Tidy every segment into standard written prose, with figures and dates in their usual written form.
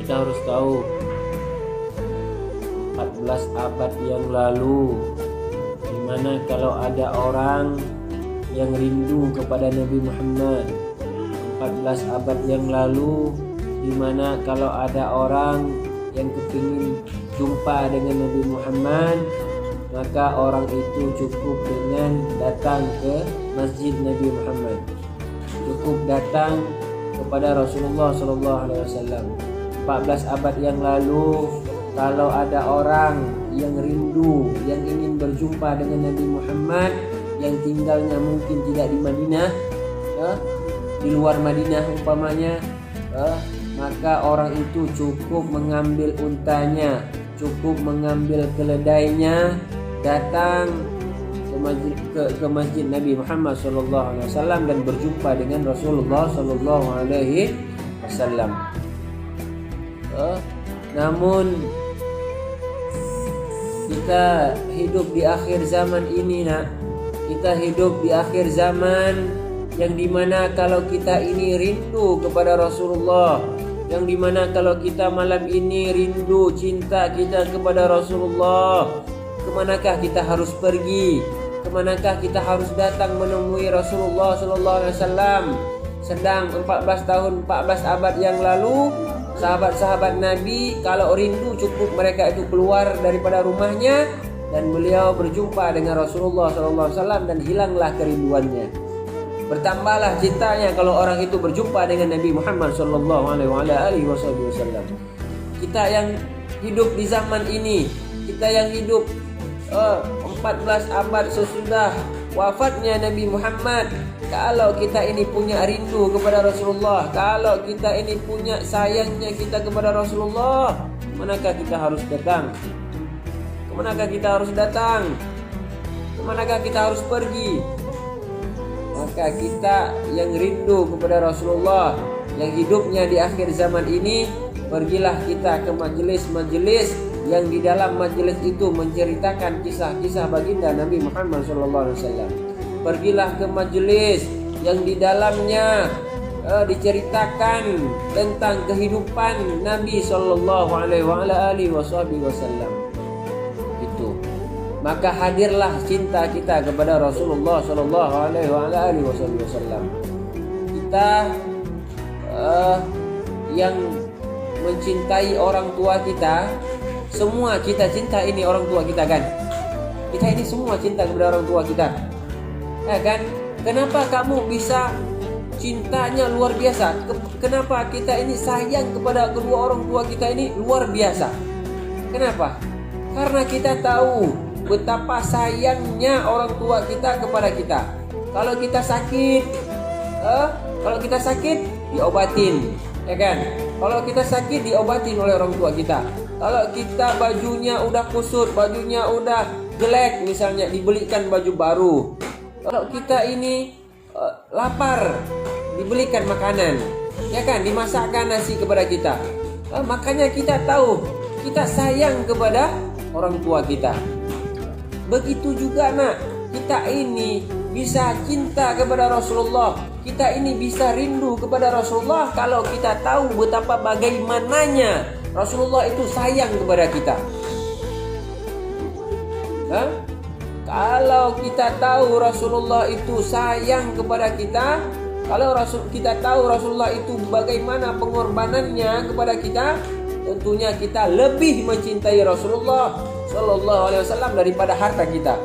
kita harus tahu 14 abad yang lalu, dimana kalau ada orang yang rindu kepada Nabi Muhammad. 14 abad yang lalu, dimana kalau ada orang yang kepingin jumpa dengan Nabi Muhammad, maka orang itu cukup dengan datang ke masjid Nabi Muhammad, cukup datang kepada Rasulullah SAW. 14 abad yang lalu, kalau ada orang yang rindu, yang ingin berjumpa dengan Nabi Muhammad, yang tinggalnya mungkin tidak di Madinah, di luar Madinah umpamanya, maka orang itu cukup mengambil untanya, cukup mengambil keledainya, datang ke masjid Nabi Muhammad SAW dan berjumpa dengan Rasulullah SAW. Namun kita hidup di akhir zaman ini, kita hidup di akhir zaman yang dimana kalau kita ini rindu kepada Rasulullah, yang dimana kalau kita malam ini rindu cinta kita kepada Rasulullah, kemanakah kita harus pergi? Kemanakah kita harus datang menemui Rasulullah SAW? Sedang 14 abad yang lalu, sahabat-sahabat Nabi kalau rindu cukup mereka itu keluar daripada rumahnya dan beliau berjumpa dengan Rasulullah SAW dan hilanglah kerinduannya. Bertambahlah cintanya kalau orang itu berjumpa dengan Nabi Muhammad SAW. Kita yang hidup di zaman ini, kita yang hidup 14 abad sesudah wafatnya Nabi Muhammad, kalau kita ini punya rindu kepada Rasulullah, kalau kita ini punya sayangnya kita kepada Rasulullah, manakah kita harus datang? Kemanakah kita harus datang? Kemanakah kita harus pergi? Maka kita yang rindu kepada Rasulullah, yang hidupnya di akhir zaman ini, pergilah kita ke majelis-majelis yang di dalam majelis itu menceritakan kisah-kisah baginda Nabi Muhammad SAW. Pergilah ke majelis yang di dalamnya diceritakan tentang kehidupan Nabi SAW. Itu. Maka hadirlah cinta kita kepada Rasulullah SAW. Kita yang mencintai orang tua kita, semua kita cinta ini orang tua kita kan? Kita ini semua cinta kepada orang tua kita, ya kan? Kenapa kamu bisa cintanya luar biasa? Kenapa kita ini sayang kepada kedua orang tua kita ini luar biasa? Kenapa? Karena kita tahu betapa sayangnya orang tua kita kepada kita. Kalau kita sakit, diobatin, ya kan? Kalau kita sakit diobatin oleh orang tua kita. Kalau kita bajunya udah kusut, bajunya udah jelek misalnya, dibelikan baju baru. Kalau kita ini lapar, dibelikan makanan, ya kan? Dimasakkan nasi kepada kita. Makanya kita tahu kita sayang kepada orang tua kita. Begitu juga kita ini bisa cinta kepada Rasulullah, kita ini bisa rindu kepada Rasulullah kalau kita tahu betapa bagaimananya Rasulullah itu sayang kepada kita. Kalau kita tahu Rasulullah itu sayang kepada kita, kalau kita tahu Rasulullah itu bagaimana pengorbanannya kepada kita, tentunya kita lebih mencintai Rasulullah SAW daripada harta kita,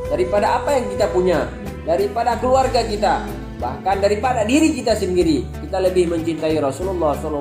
daripada apa yang kita punya, daripada keluarga kita, bahkan daripada diri kita sendiri. Kita lebih mencintai Rasulullah SAW.